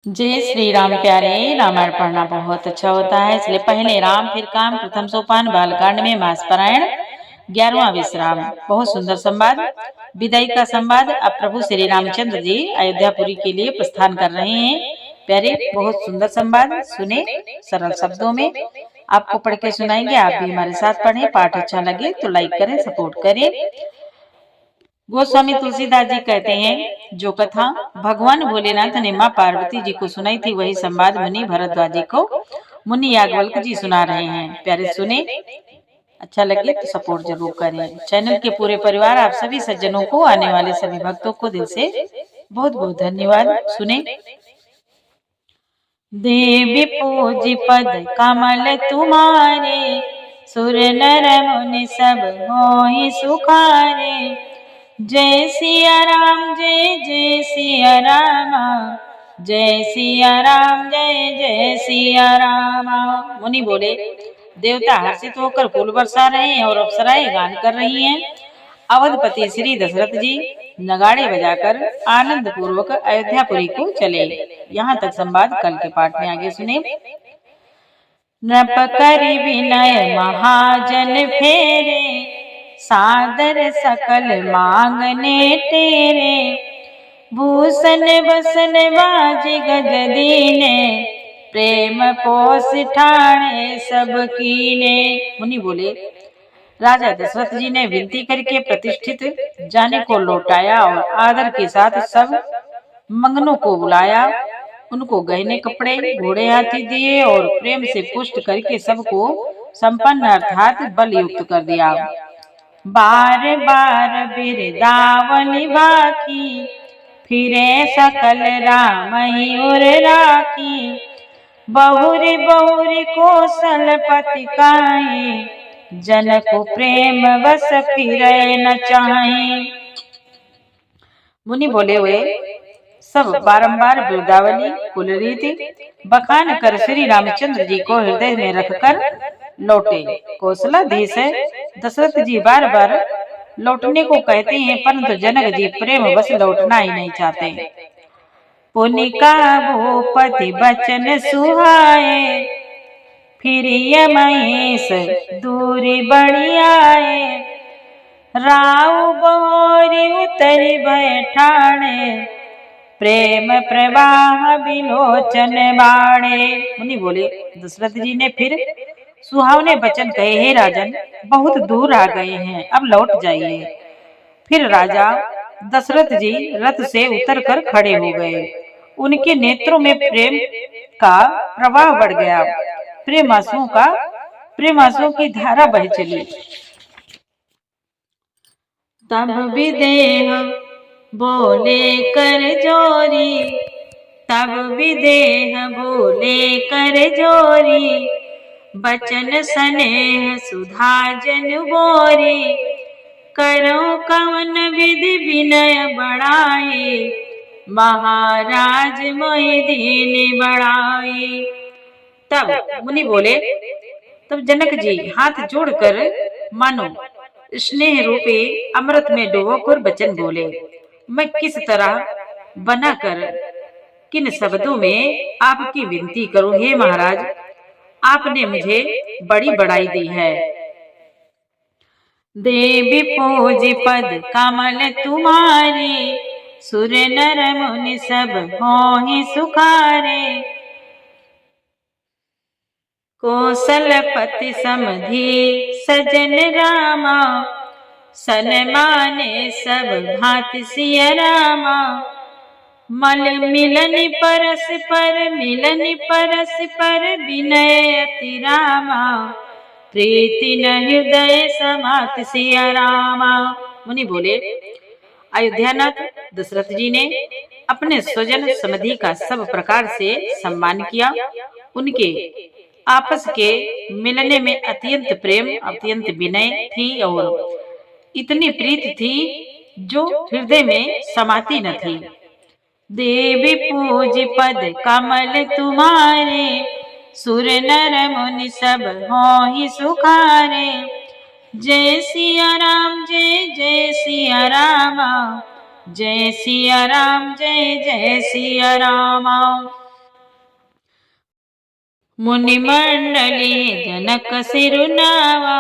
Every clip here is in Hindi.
जय श्री राम प्यारे। रामायण पढ़ना बहुत अच्छा होता है, इसलिए पहले राम फिर काम, प्रथम सोपान, बालकांड में मास पारायण, 11वां विश्राम। बहुत सुंदर संवाद, विदाई का संवाद। अब प्रभु श्री रामचंद्र जी अयोध्यापुरी के लिए प्रस्थान कर रहे हैं। प्यारे, बहुत सुंदर संवाद सुने सरल शब्दों में। आपको पढ़ के सुनाएंगे, आप भी हमारे साथ पढ़ें। पाठ अच्छा लगे तो लाइक करें, सपोर्ट करें। गोस्वामी तुलसीदास जी कहते हैं, जो कथा भगवान भोलेनाथ ने माँ पार्वती जी को सुनाई थी, वही संवाद मुनि भरद्वाज जी को मुनि याज्ञवल्क्य जी सुना रहे हैं। प्यारे सुने, अच्छा लगे तो सपोर्ट जरूर करें। चैनल के पूरे परिवार, आप सभी सज्जनों को, आने वाले सभी भक्तों को दिल से बहुत बहुत धन्यवाद। सुने। देवी पूज पद कमल तुम्हारे, सुर नर मुनि सब मोहि सुखारे। जय सिया राम, जय जय सिया राम, जय सिया राम, जय जय सिया राम। मुनि बोले, देवता हर्षित होकर फूल बरसा रहे हैं और अप्सराएं गान कर रही हैं। अवधपति श्री दशरथ जी नगाड़े बजाकर आनंद पूर्वक अयोध्यापुरी को चले। यहाँ तक संवाद कल के पाठ में आगे सुने। नृप करि विनय महाजन फेरे, सादर सकल मांगने तेरे। भूषण बसन बाज गज दीने, प्रेम पोष ठाणे सब कीने। मुनि बोले, राजा दशरथ जी ने विनती करके प्रतिष्ठित जाने को लौटाया और आदर के साथ सब मंगनों को बुलाया। उनको गहने कपड़े, घोड़े हाथी दिए और प्रेम से पुष्ट करके सबको संपन्न अर्थात बल युक्त कर दिया। बार बार बिरदावली बाकी, फिरे सकल राम ही उर राखी। बहुरी बहुरी कौशलपति काहे, जनक प्रेम बस फिरे न चाहे। मुनि बोले हुए सब बारंबार बिरदावली कुल रीति बखान कर श्री रामचंद्र जी को हृदय में रखकर लौटे। कौशलाधीश दशरथ जी बार बार लौटने को कहते हैं, परंतु जनक जी प्रेम बस लौटना ही नहीं चाहते। पुनिका भूपति बचन सुहाए, फिर महेश दूरी बढ़ी आए। राव बहोरी उतरी बैठाणे, प्रेम प्रवाह विलोचन बाणे। मुनि बोले, दशरथ जी ने फिर सुहावने वचन कहे, हे राजन, बहुत दूर आ गए हैं, अब लौट जाइए। फिर राजा दशरथ जी रथ से उतरकर खड़े हो गए। उनके नेत्रों में प्रेम का प्रवाह बढ़ गया। प्रेमांसुओं की धारा बह चली। तब विदेह बोले कर जोरी, तब विदेह बोले कर जोरी। बचन स्नेह सुधा जन बोरी, करो कवन विधि विनय बढ़ाए। महाराज मोहि दीन बढ़ाए। तब मुनि बोले, तब जनक जी हाथ जोड़कर मानो स्नेह रूपी अमृत में डुबोकर वचन बोले, मैं किस तरह बनाकर किन शब्दों में आपकी विनती करूं। हे महाराज, आपने मुझे बड़ी बड़ाई दी है। देवी पूज पद कमल तुम्हारे, सुर नर मुनि सब मोहि सुखारे। कौशलपति समधि सजन रामा, सन्माने सब भांति सिया रामा। मल मिलन परस पर, मिलन परस पर, विनय अति रामा। प्रीति न हृदय समात सिया रामा। मुनि बोले, अयोध्यानाथ दशरथ जी ने अपने स्वजन समधि का सब प्रकार से सम्मान किया। उनके आपस के मिलने में अत्यंत प्रेम, अत्यंत विनय थी और इतनी प्रीति थी जो हृदय में समाती न थी। देवी पूज पद कमल तुम्हारे, सुर नर मुनि सब मोहि सुखारे। जय सिया राम, जय जय सिया राम, जय सिया राम, जय जय सिया राम। मुनि मंडली जनक सिरुनावा,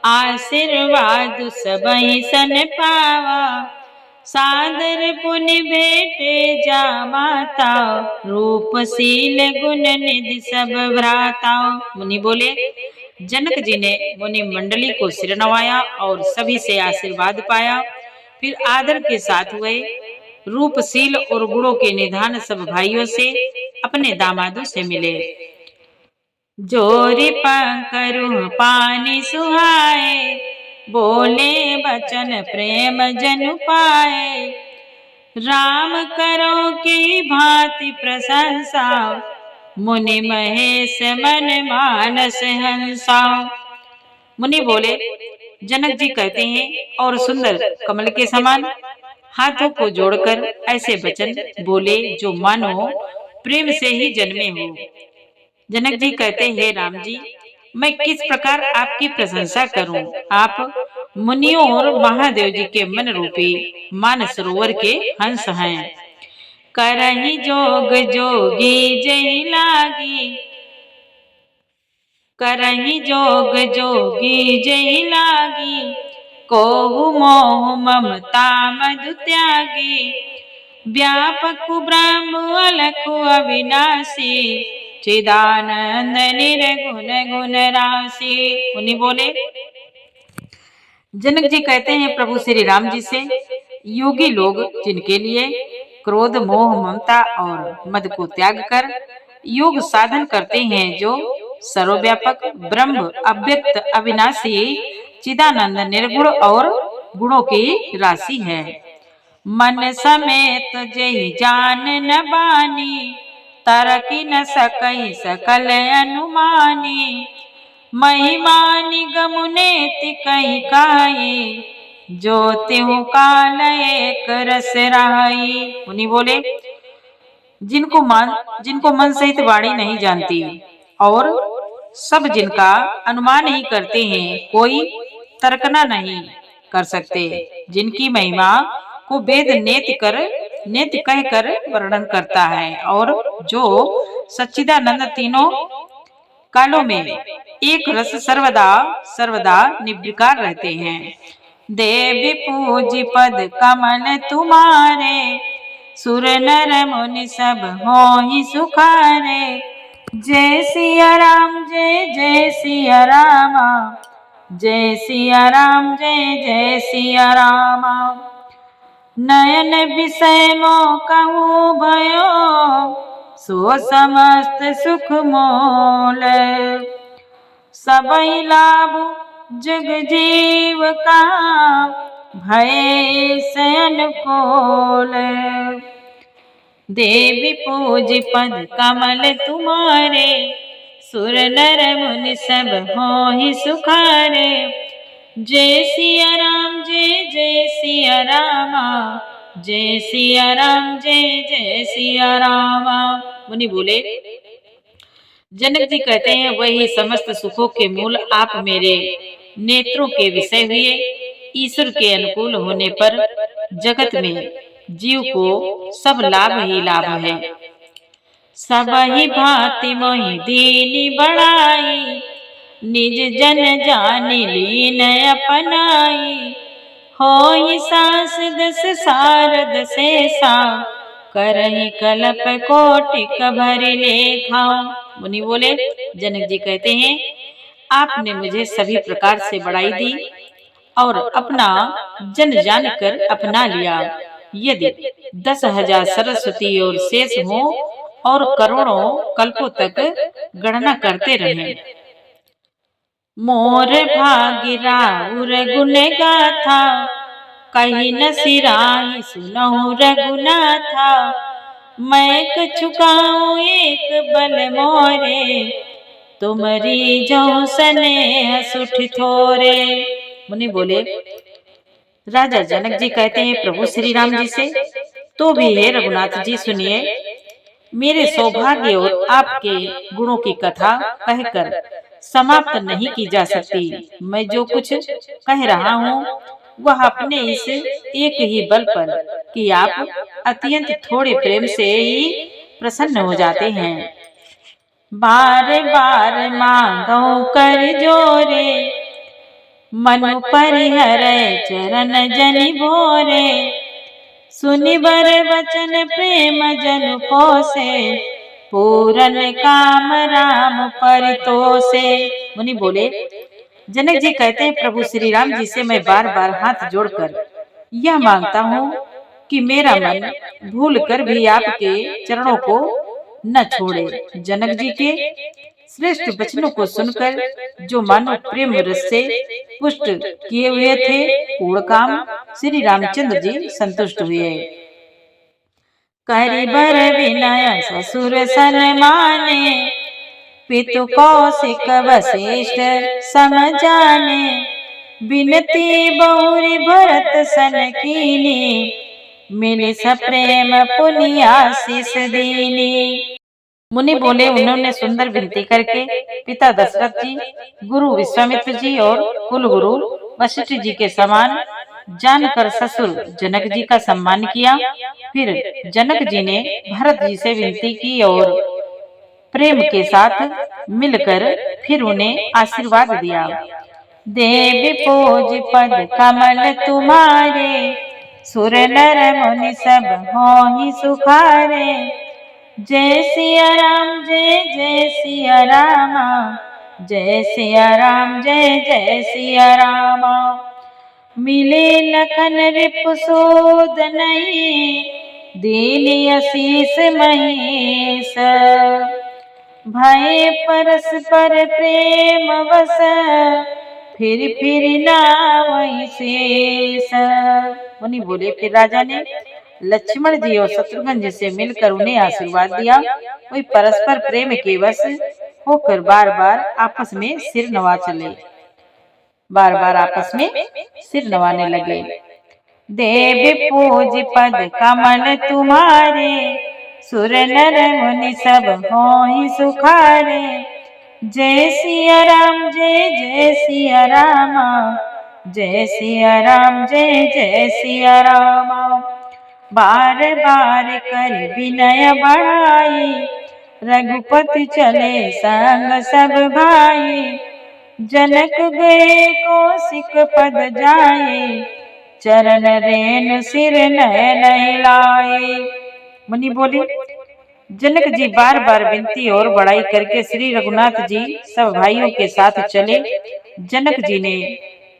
आशीर्वाद सबहि सन पावा। सादर पुनि भेटे जा माता, रूपशील गुण निधि सब भ्राता। मुनि बोले, जनक जी ने मुनि मंडली को सिर नवाया और सभी से आशीर्वाद पाया। फिर आदर के साथ हुए रूपशील और गुणों के निधान सब भाइयों से, अपने दामादों से मिले। जोरी करूं पानी सुहाए, बोले बचन प्रेम जनु पाए। राम करो की भांति प्रशंसा, मुनि महेश मन मानस हंसा। मुनि बोले, जनक जी कहते हैं और सुंदर कमल के समान हाथों को जोड़कर ऐसे वचन बोले जो मानो प्रेम से ही जन्मे हो। जनक जी कहते हैं, राम जी, मैं किस प्रकार आपकी प्रशंसा करूं? आप मुनियों और महादेव जी के मन रूपी मानस सरोवर के हंस हैं। करहि जोग जोगी जय लागी, करहि जोग जोगी जय लागी। कोहु मोह ममता मधु त्यागी, व्यापक ब्रह्म अलख अविनाशी। चिदानंद निर्गुण गुण राशि। मुनि बोले, जनक जी कहते हैं प्रभु श्री राम जी से, योगी लोग जिनके लिए क्रोध मोह ममता और मद को त्याग कर योग साधन करते हैं, जो सर्वव्यापक ब्रह्म अव्यक्त अविनाशी चिदानंद निर्गुण और गुणों की राशि है। मन समेत जय जान न बानी, तरकी न सकई सकल अनुमानी। महिमा निगम नेति कही काई, जो त्यों काल एक रस रहाई। मुनि बोले, जिनको मन सहित वाणी नहीं जानती और सब जिनका अनुमान ही करते हैं, कोई तर्कना नहीं कर सकते। जिनकी महिमा को वेद नेति कहकर वर्णन करता है, और जो सच्चिदानंद तीनों कालों में एक रस सर्वदा निर्विकार रहते हैं। देवी पूजी पद कमल तुम्हारे, सुर नर मुनि सब होहि सुखारे। जय सिया राम जय जय सिया रामा, जय सिया राम जय जय सिया रामा। नयन विषय मो कहूँ भयो, सो समस्त सुख मोल। सबहि लाभ जग जीव का, भय से अनुकूल। देवी पूज पद कमल तुम्हारे, सुर नर मुनि सब होहि सुखारे। जय सिया राम जय जय सिया रामा, जय सिया राम जय जय सिया रामा। मुनि बोले, जनक जी कहते हैं, वही समस्त सुखों के मूल आप मेरे नेत्रों के विषय हुए। ईश्वर के अनुकूल होने पर जगत में जीव को सब लाभ ही लाभ है। सब ही भांति मोहि दीनी बढ़ाई, निज जन जानि लीन अपनाई। होहि सास दस सारद शेषा, करहि कल्प कोटि भरि लेखा। मुनि बोले, जनक जी कहते हैं, आपने मुझे सभी प्रकार से बड़ाई दी और अपना जन जानकर अपना लिया। यदि 10,000 सरस्वती और शेष हो और करोड़ों कल्पों तक गणना करते रहे। मोर भागिरा उर गुण गाथा, कही न सिराही सुनहु रघुनाथा। मैं कछु कहूँ एक बल मोरे, तुमरी जो स्नेह सुठ थोरे। मुनि बोले, राजा जनक जी कहते हैं प्रभु श्री राम जी से, तो भी हे रघुनाथ जी सुनिए, मेरे सौभाग्य और आपके गुणों की कथा कहकर समाप्त नहीं की जा सकती। मैं जो कुछ कह रहा हूँ वह अपने इस एक ही बल पर कि आप अत्यंत थोड़े प्रेम से ही प्रसन्न हो जाते हैं। बार बार मांगो कर जोरे, मनु परिहर चरण जनि भोरे। सुनि बर वचन प्रेम जनु पोसे, पूरन काम राम परितोषे। मुनि बोले, जनक जी कहते हैं, प्रभु श्री राम जी से मैं बार बार हाथ जोड़कर यह मांगता हूँ कि मेरा मन भूल कर भी आपके चरणों को न छोड़े। जनक जी के श्रेष्ठ वचनों को सुनकर जो मानो प्रेम रस से पुष्ट किए हुए थे, पूर्ण काम श्री रामचंद्र जी संतुष्ट हुए। करि बर विनय ससुर सन्माने, पितु कौशिक वशिष्ठ सम जाने। बिनती बहुरी भरत सन कीनी, मिले सप्रेम पुनि आशीष दीनी। मुनि बोले, उन्होंने सुंदर विनती करके पिता दशरथ जी, गुरु विश्वामित्र जी और कुल गुरु वशिष्ठ जी के समान जानकर ससुर जनक जी का सम्मान किया। फिर जनक जी ने भरत जी से विनती की और प्रेम के साथ मिलकर फिर उन्हें आशीर्वाद दिया। देवी पूज पद कमल तुम्हारे, सुर नर मुनि सब होहि सुखारे। जय सिया राम जय जय सिया रामा, जय सिया राम जय जय सिया रामा। मिले लखन रिपु सोदनई, दीन आशीष महेश। भय परस्पर प्रेम वस, फिर नावहि शेष। मुनि बोले, फिर राजा ने लक्ष्मण जी और शत्रुघ्न जी से मिलकर उन्हें आशीर्वाद दिया। वे परस्पर प्रेम के वश होकर बार बार आपस में सिर नवा चले, बार बार आपस में सिर नवाने लगे। देव पूज पद कमल तुम्हारे, सुर नर मुनि सब होहि सुखारे। जय सिया राम जय जय सिया रामा, जय सिया राम जय जय सिया रामा। बार बार कर विनय बढ़ाई, रघुपति चले संग सब भाई। जनक गए कौशिक पद जाए, चरण रेणु सिर नयन लाए। मुनि बोले, जनक जी बार बार विनती और बड़ाई करके श्री रघुनाथ जी सब भाइयों के साथ चले। जनक जी ने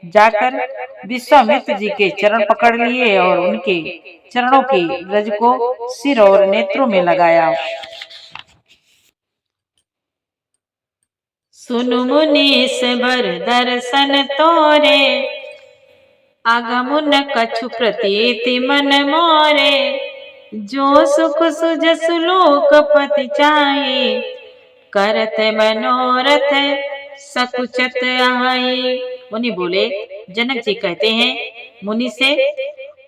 जाकर विश्वामित्र जी के चरण पकड़ लिए और उनके चरणों की रज को सिर और नेत्रों में लगाया। सुनु मुनीस बर दर्शन तोरे, आगमुन कछु प्रतीति मन मोरे। जो सुख सुजसु लोकपति चाहे, करत मनोरथ सकुचत आई। मुनि बोले, जनक जी कहते हैं मुनि से,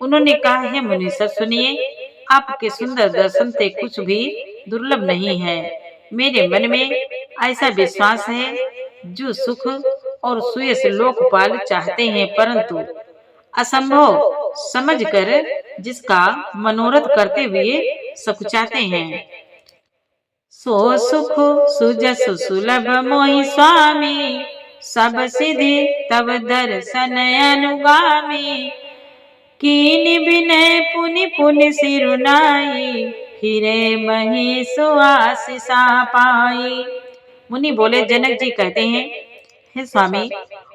उन्होंने कहा है मुनि सर सुनिए, आपके सुंदर दर्शन से कुछ भी दुर्लभ नहीं है। मेरे मन में ऐसा विश्वास है, जो सुख और सुयस लोकपाल चाहते हैं, परंतु असंभव समझकर जिसका मनोरथ करते हुए सकुचाते हैं। सो सुख सुजसु सुलभ मोहि स्वामी, सब सिद्धि तब दर्शन अनुगामी। कीन विनय पुनि पुनि सिरुनाई, फिरे मही सुआसिसा पाई। मुनि बोले, जनक जी कहते हैं, हे स्वामी,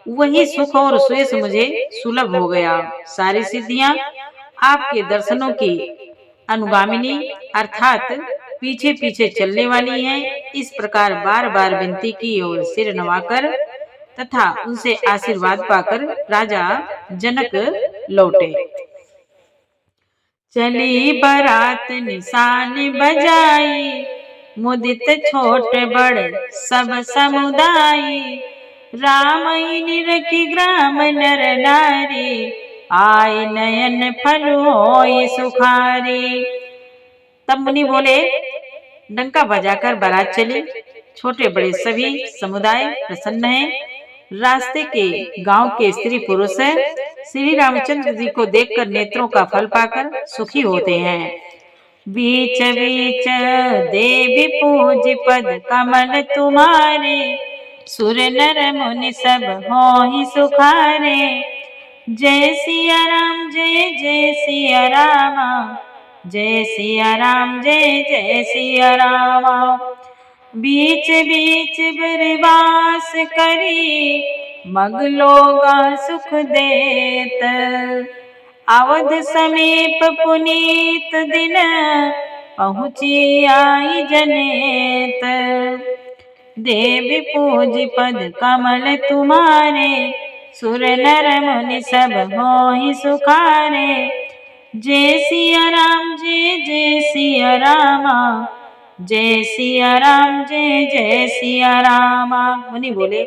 वही सुख और सुयस मुझे सुलभ हो गया। सारी सिद्धियां आपके दर्शनों की अनुगामिनी अर्थात पीछे पीछे चलने वाली हैं। इस प्रकार बार बार विनती की और सिर नवाकर तथा उनसे आशीर्वाद पाकर राजा जनक लौटे। चली बरात निशान बजाई, मुदित छोट बड़ सब समुदाय। राम निरखी ग्राम नर नारी, आय नयन फल होय सुखारी। तब मुनि बोले, डंका बजाकर बारात चली, छोटे बड़े सभी समुदाय प्रसन्न हैं। रास्ते के गांव के स्त्री पुरुष श्री रामचंद्र जी को देखकर नेत्रों का फल पाकर सुखी होते हैं। बीच बीच देवी पूज पद कमल तुम्हारे, सुर नर मुनि सब होहि सुखारे। जय सिया राम जय जय सिया राम, जय सिया राम जय जय सिया राम। बीच बीच बरवास करी, मगलोगा सुख देत। अवध समीप पुनीत दिन, पहुँची आई जनेत। देवी पूज पद कमल तुम्हारे, सुर नर मुनि सब होहि सुखारे। जय सिया राम जय जय सिया राम, जय सिया राम जय जय सिया राम। मुनि बोले,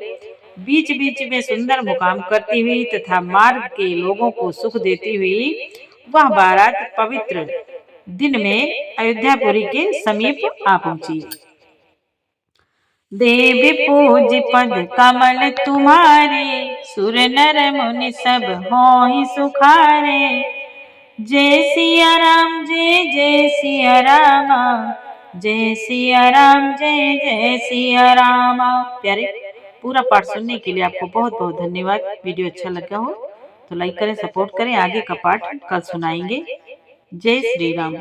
बीच बीच में सुंदर मुकाम करती हुई तथा मार्ग के लोगों को सुख देती हुई वह बारात पवित्र दिन में अयोध्यापुरी के समीप आ पहुंची। देवी पूज पद कमल तुम्हारे, सुर नर मुनि सब होहि सुखारे। जय सिया राम जय जय सिया राम, जय सिया राम जय जय सिया राम। प्यारे, पूरा पाठ सुनने के लिए आपको बहुत बहुत धन्यवाद। वीडियो अच्छा लगा हो तो लाइक करें, सपोर्ट करें। आगे का पाठ कल सुनाएंगे। जय श्री राम।